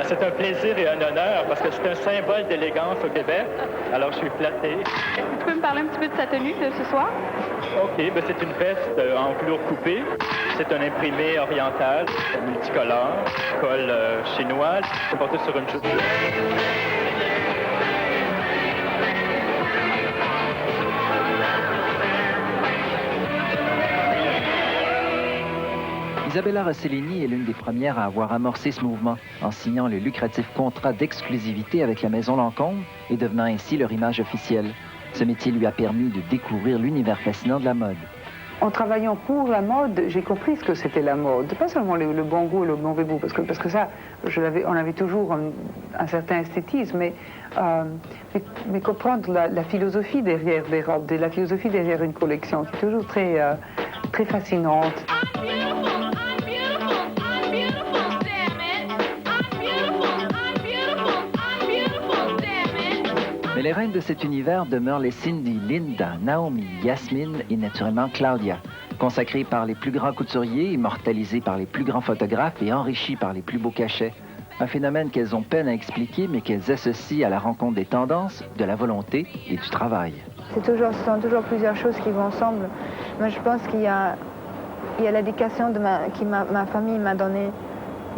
C'est un plaisir et un honneur parce que c'est un symbole d'élégance au Québec. Alors, je suis flatté. Est-ce que tu peux me parler un petit peu de ta tenue de ce soir? OK, ben c'est une veste en velours coupé. C'est un imprimé oriental, multicolore, col chinois, porté sur une jupe. Isabella Rossellini est l'une des premières à avoir amorcé ce mouvement en signant le lucratif contrat d'exclusivité avec la Maison Lancôme et devenant ainsi leur image officielle. Ce métier lui a permis de découvrir l'univers fascinant de la mode. En travaillant pour la mode, j'ai compris ce que c'était la mode. Pas seulement le bon goût et le mauvais goût, parce que ça, on avait toujours un certain esthétisme, mais comprendre la philosophie derrière des robes, la philosophie derrière une collection, qui est toujours très fascinante. Mais les reines de cet univers demeurent les Cindy, Linda, Naomi, Yasmine et naturellement Claudia. Consacrées par les plus grands couturiers, immortalisées par les plus grands photographes et enrichies par les plus beaux cachets. Un phénomène qu'elles ont peine à expliquer, mais qu'elles associent à la rencontre des tendances, de la volonté et du travail. Ce sont toujours plusieurs choses qui vont ensemble. Moi, je pense qu'il y a l'éducation que ma famille m'a donnée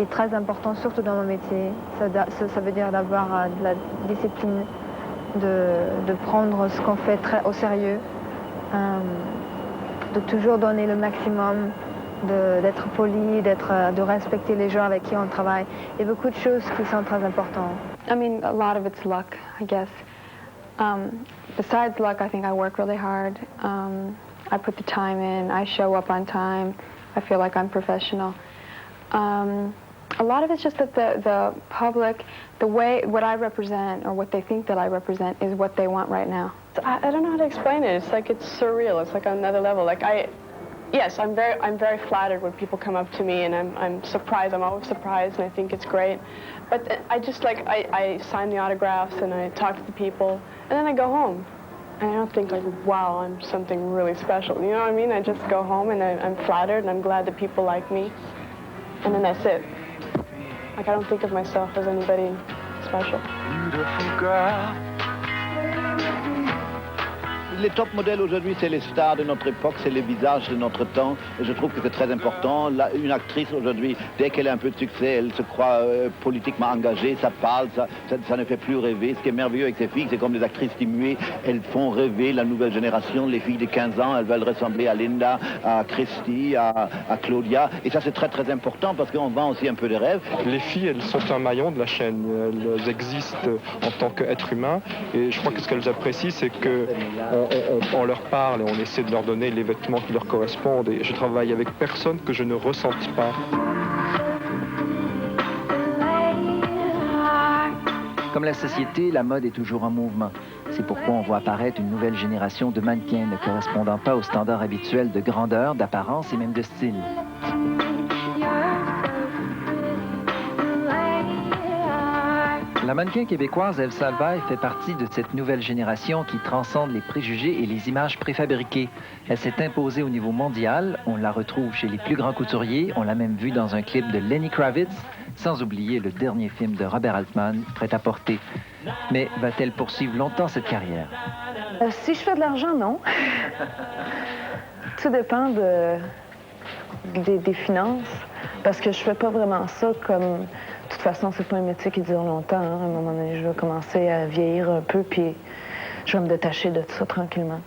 est très importante, surtout dans mon métier. Ça veut dire d'avoir de la discipline, de prendre ce qu'on fait très au sérieux, de toujours donner le maximum, d'être poli, de respecter les gens avec qui on travaille. Il y a beaucoup de choses qui sont très importantes. I mean, a lot of it's luck, I guess. Besides luck, I think I work really hard. I put the time in, I show up on time, I feel like I'm professional. A lot of it's just that the public, what I represent or what they think that I represent is what they want right now. I don't know how to explain it. It's like it's surreal. It's like on another level. Like yes, I'm very flattered when people come up to me, and I'm surprised. I'm always surprised, and I think it's great. But I just I sign the autographs and I talk to the people, and then I go home. And I don't think like, wow, I'm something really special. You know what I mean? I just go home and I'm flattered and I'm glad that people like me. And then that's it. Like I don't think of myself as anybody special. Beautiful girl. Les top modèles aujourd'hui, c'est les stars de notre époque, c'est les visages de notre temps. Et je trouve que c'est très important. Une actrice aujourd'hui, dès qu'elle a un peu de succès, elle se croit politiquement engagée, ça parle, ça ne fait plus rêver. Ce qui est merveilleux avec ces filles, c'est comme des actrices qui muées, elles font rêver la nouvelle génération. Les filles de 15 ans, elles veulent ressembler à Linda, à Christy, à Claudia. Et ça, c'est très très important parce qu'on vend aussi un peu de rêve. Les filles, elles sont un maillon de la chaîne. Elles existent en tant qu'êtres humains. Et je crois que ce qu'elles apprécient, c'est que on leur parle et on essaie de leur donner les vêtements qui leur correspondent. Et je travaille avec personne que je ne ressente pas. Comme la société, la mode est toujours en mouvement. C'est pourquoi on voit apparaître une nouvelle génération de mannequins ne correspondant pas aux standards habituels de grandeur, d'apparence et même de style. La mannequin québécoise Ève Salvaille fait partie de cette nouvelle génération qui transcende les préjugés et les images préfabriquées. Elle s'est imposée au niveau mondial, on la retrouve chez les plus grands couturiers, on l'a même vue dans un clip de Lenny Kravitz, sans oublier le dernier film de Robert Altman, Prêt-à-porter. Mais va-t-elle poursuivre longtemps cette carrière? Si je fais de l'argent, non. Tout dépend des finances, parce que je fais pas vraiment ça comme... De toute façon, c'est pas un métier qui dure longtemps. Hein. À un moment donné, je vais commencer à vieillir un peu, puis je vais me détacher de tout ça tranquillement.